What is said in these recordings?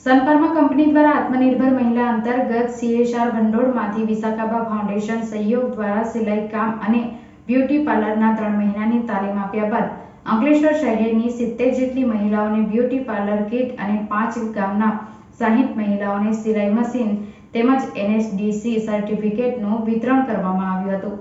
Sun Pharma company દ્વારા આત્મનિર્ભર મહિલા અંતર્ગત CSR ભંડોળમાંથી વિશાખાબા ફાઉન્ડેશન સહયોગ દ્વારા સિલાઈ કામ અને બ્યુટી પાર્લરના 3 મહિનાની તાલીમ આપ્યા બાદ અંકલેશ્વર શહેરની 70 જેટલી મહિલાઓને બ્યુટી પાર્લર કિટ અને 5 ગામના 60 મહિલાઓને સિલાઈ મશીન તેમજ NSDC સર્ટિફિકેટનું વિતરણ કરવામાં આવ્યું હતું।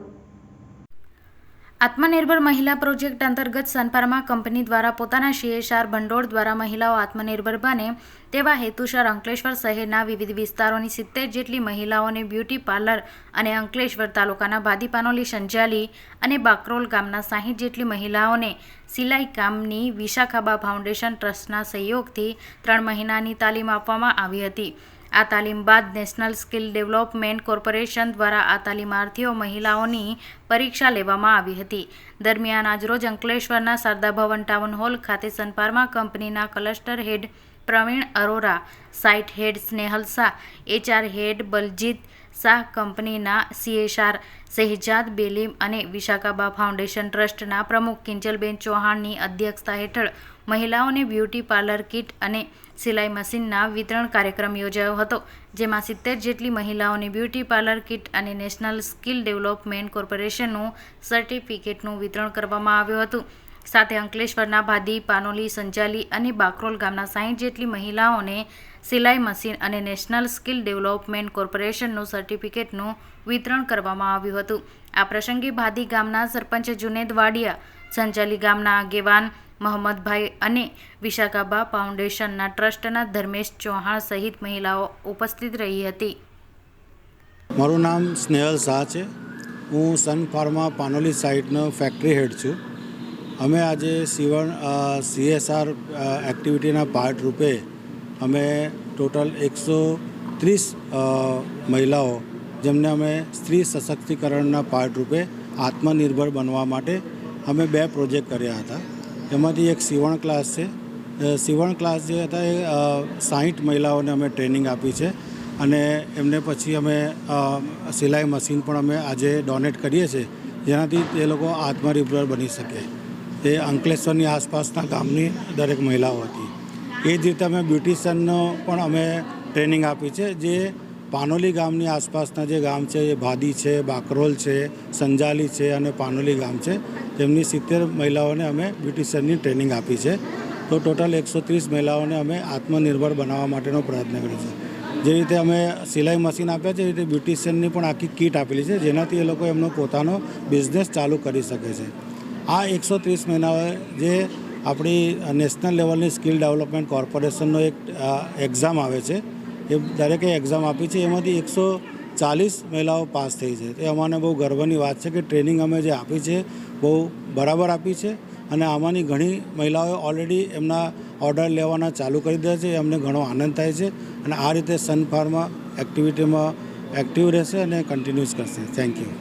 આત્મનિર્ભર મહિલા પ્રોજેક્ટ અંતર્ગત સનફાર્મા કંપની દ્વારા પોતાના CSR ભંડોળ દ્વારા મહિલાઓ આત્મનિર્ભર બને તેવા હેતુસર અંકલેશ્વર શહેરના વિવિધ વિસ્તારોની 70 જેટલી મહિલાઓને બ્યુટી પાર્લર અને અંકલેશ્વર તાલુકાના ભાદીપાનોલી સંજાલી અને બાકરોલ ગામના 60 જેટલી મહિલાઓને સિલાઈ કામની વિશાખાબા ફાઉન્ડેશન ટ્રસ્ટના સહયોગથી 3 મહિનાની તાલીમ આપવામાં આવી હતી। આ તાલીમ બાદ નેશનલ સ્કિલ ડેવલપમેન્ટ કોર્પોરેશન દ્વારા આ તાલીમાર્થીઓ મહિલાઓની પરીક્ષા લેવામાં આવી હતી। દરમિયાન આજરોજ અંકલેશ્વરના શારદા ભવન ટાઉન હોલ ખાતે સનફાર્મા કંપનીના ક્લસ્ટર હેડ પ્રવીણ અરોરા, સાઇટ હેડ સ્નેહલ શાહ, HR હેડ બલજીત શાહ, કંપનીના CSR શહેજાદ બેલીમ અને વિશાખાબા ફાઉન્ડેશન ટ્રસ્ટના પ્રમુખ કિંજલબેન ચૌહાણની અધ્યક્ષતા હેઠળ મહિલાઓને બ્યુટી પાર્લર કિટ અને સિલાઈ મશીનના વિતરણ કાર્યક્રમ યોજાયો હતો, જેમાં 70 જેટલી મહિલાઓને બ્યુટી પાર્લર કિટ અને નેશનલ સ્કિલ ડેવલપમેન્ટ કોર્પોરેશનનું સર્ટિફિકેટનું વિતરણ કરવામાં આવ્યું હતું। સાથે અંકલેશ્વરના ભાદી પાનોલી સંજાલી અને બાકરોલ ગામના 60 જેટલી મહિલાઓને સિલાઈ મશીન અને નેશનલ સ્કિલ ડેવલપમેન્ટ કોર્પોરેશનનું સર્ટિફિકેટનું વિતરણ કરવામાં આવ્યું હતું। આ પ્રસંગે ભાદી ગામના સરપંચ જુનેદ વાડિયા, સંજાલી ગામના આગેવાન મોહમ્મદભાઈ અને વિશાખાબા ફાઉન્ડેશનના ટ્રસ્ટના ધર્મેશ ચૌહાણ સહિત મહિલાઓ ઉપસ્થિત રહી હતી। મારું નામ સ્નેહલ શાહ છે। હું સનફાર્મા પાનોલી સાઇટનો ફેક્ટરી હેડ છું। અમે આજે CSR એક્ટિવિટીના પાર્ટ રૂપે અમે ટોટલ 130 મહિલાઓ જેમને અમે સ્ત્રી સશક્તિકરણના પાર્ટ રૂપે આત્મનિર્ભર બનવા માટે અમે 2 પ્રોજેક્ટ કર્યા હતા। એમાંથી એક સીવણ ક્લાસ છે। સીવણ ક્લાસ જે હતા એ 60 મહિલાઓને અમે ટ્રેનિંગ આપી છે અને એમને પછી અમે સિલાઈ મશીન પણ અમે આજે ડોનેટ કરીએ છીએ, જેનાથી એ લોકો આત્મનિર્ભર બની શકે। એ અંકલેશ્વરની આસપાસના ગામની દરેક મહિલાઓ હતી। એ જ રીતે અમે બ્યુટિશિયનનો પણ અમે ટ્રેનિંગ આપી છે, જે પાનોલી ગામની આસપાસના જે ગામ છે એ ભાદી છે, બાકરોલ છે, સંજાલી છે અને પાનોલી ગામ છે, તેમની 70 મહિલાઓને અમે બ્યુટિશિયનની ટ્રેનિંગ આપી છે। તો ટોટલ 130 મહિલાઓને અમે આત્મનિર્ભર બનાવવા માટેનો પ્રયત્ન કર્યો છે। જે રીતે અમે સિલાઈ મશીન આપ્યા છે, એ રીતે બ્યુટિશિયનની પણ આખી કીટ આપેલી છે, જેનાથી એ લોકો એમનો પોતાનો બિઝનેસ ચાલુ કરી શકે છે। આ 130 મહિનાઓ જે આપણી નેશનલ લેવલની સ્કિલ ડેવલપમેન્ટ કોર્પોરેશનનો એક એક્ઝામ આવે છે, એ દરેકે એક્ઝામ આપી છે। એમાંથી 140 મહિલાઓ પાસ થઈ છે। એ અમાને બહુ ગર્વની વાત છે કે ટ્રેનિંગ અમે જે આપી છે બહુ બરાબર આપી છે અને આમાંની ઘણી મહિલાઓએ ઓલરેડી એમના ઓર્ડર લેવાના ચાલુ કરી દીધા છે। અમને ઘણો આનંદ થાય છે અને આ રીતે સનફાર્મા એક્ટિવિટીમાં એક્ટિવ રહેશે અને કન્ટિન્યુઅસ કરશે। Thank you.